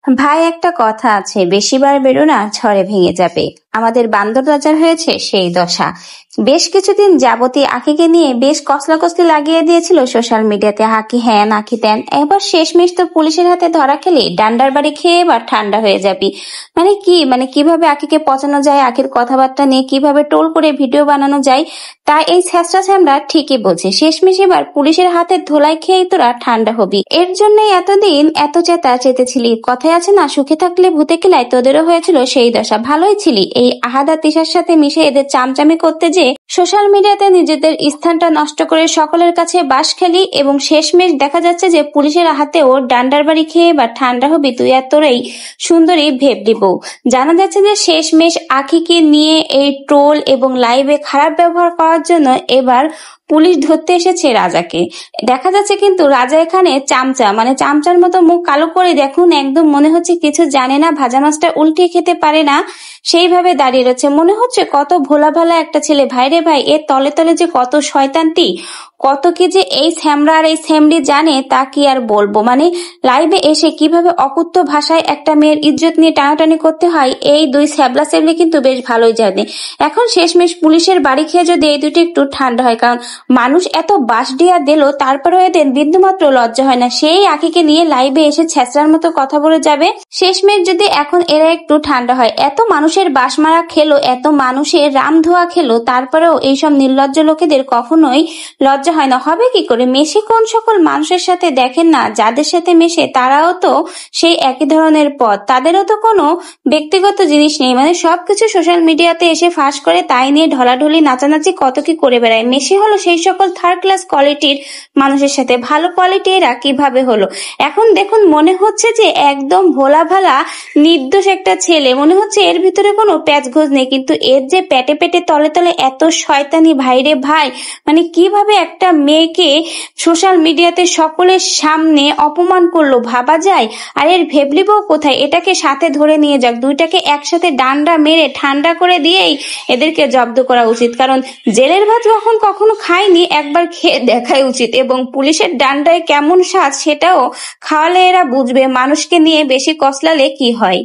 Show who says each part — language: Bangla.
Speaker 1: ভাই, একটা কথা আছে, বেশিবার বেরো না ঝড়ে ভেঙে যাবে। আমাদের বান্দর রাজার হয়েছে সেই দশা। বেশ কিছুদিন যাবতীয় আঁকিকে নিয়ে বেশ কসলাকসলি লাগিয়ে দিয়েছিল সোশ্যাল মিডিয়াতে। আঁকি হ্যান আঁকি দেন, এবার শেষমেশ তো পুলিশের হাতে ধরা খেলে ডান্ডার বাড়ি খেয়ে এবার ঠান্ডা হয়ে যাবি। মানে কিভাবে আঁকিকে পচানো যায়, আঁকির কথাবার্তা নিয়ে কিভাবে টোল করে ভিডিও বানানো যায়, তা এই ছ্যাঁচড়া ছ্যামরা ঠিকই বোঝে। শেষমেশ এবার পুলিশের হাতে ধোলাই খেয়েই তোরা ঠান্ডা হবি। এর জন্যই এতদিন এত চেতেছিলি। কথায় আছে না, সুখে থাকলে ভূতে কিলায়, তোদেরও হয়েছিল সেই দশা। ভালোই ছিলি এই আহাদা তিশার সাথে মিশে এদের চামচামি করতে, যে সোশ্যাল মিডিয়াতে নিজেদের স্থানটা নষ্ট করে সকলের কাছে বাস খেলি, এবং শেষমেশ দেখা যাচ্ছে যে পুলিশের হাতেও ডান্ডার বাড়ি খেয়ে বা ঠান্ডা হবি তুই আর তোর এই সুন্দরী ভেবলি বউ। জানা যাচ্ছে যে শেষমেশ আখিকে নিয়ে এই ট্রোল এবং লাইভে খারাপ ব্যবহার করার জন্য এবার পুলিশ ধরতে এসেছে রাজাকে। দেখা যাচ্ছে কিন্তু রাজা এখানে চামচা, মানে চামচার মতো মুখ কালো করে, দেখুন একদম মনে হচ্ছে কিছু জানে না, ভাজা মাছটা উল্টে খেতে পারে না, সেইভাবে দাঁড়িয়ে রয়েছে। মনে হচ্ছে কত ভোলা ভালা একটা ছেলে। ভাইরে ভাই, এর তলে তলে যে কত শয়তান্তি, কত কি যে এই স্যামরা আর এই স্যামরি জানে, তা কি আর বলবো। মানে লাইভে এসে কিভাবে অকুত্থ ভাষায় একটা মেয়ের ইজ্জত নিয়ে টানাটানি করতে হয়, এই দুই স্যাবলা স্যাবলি কিন্তু বেশ ভালোই জানে। এখন শেষমেশ পুলিশের বাড়ি খেয়ে যদি এই দুটো একটু ঠান্ডা হয়, কারণ মানুষ এত বাস দিয়া দিল, তারপরেও এদের বিন্দুমাত্র লজ্জা হয় না। সেই আঁকিকে নিয়ে লাইভে এসে ছ্যাঁচড়ার মতো কথা বলে যাবে। শেষমেশ যদি এখন এরা একটু ঠান্ডা হয়, এত মানুষের বাস মারা খেলো, এত মানুষের রাম ধোয়া খেলো, তারপরেও এইসব নির্লজ্জ লোকেদের কখনোই লজ্জা হয় না। হবে কি করে? মেশে কোন সকল মানুষের সাথে দেখেন না, যাদের সাথে মেশে তারাও তো সেই একই ধরনের পথ, তাদেরও তো কোনো ব্যক্তিগত জিনিস নেই। মানে সবকিছু সোশ্যাল মিডিয়াতে এসে ফাঁস করে, তাই নিয়ে ঢলাঢলি নাচানাচি কত কি করে বেড়ায়। মেশে হলো সেই সকল থার্ড ক্লাস কোয়ালিটির মানুষের সাথে, ভালো কোয়ালিটি এরা কিভাবে হলো। এখন দেখুন মনে হচ্ছে যে একদম ভোলা ভালা নির্দোষ একটা ছেলে, মনে হচ্ছে এর ভিতরে কোনো প্যাচগোজ নেই, কিন্তু এর যে পেটে পেটে তলে তলে এত শয়তানি। ভাইরে ভাই, মানে কিভাবে একটা মেয়েকে সোশ্যাল মিডিয়াতে সকলের সামনে অপমান করলো, ভাবা যায়? আর এর ভেবলি বউ কোথায়? এটাকে সাথে ধরে নিয়ে যাক, দুইটাকে একসাথে ডান্ডা মেরে ঠান্ডা করে দিয়েই এদেরকে জব্দ করা উচিত। কারণ জেলের ভাত যখন কখনো খায়নি, একবার খেয়ে দেখাই উচিত। এবং পুলিশের ডান্ডায় কেমন স্বাদ সেটাও খাওয়ালে এরা বুঝবে মানুষকে নিয়ে বেশি কসলালে কি হয়।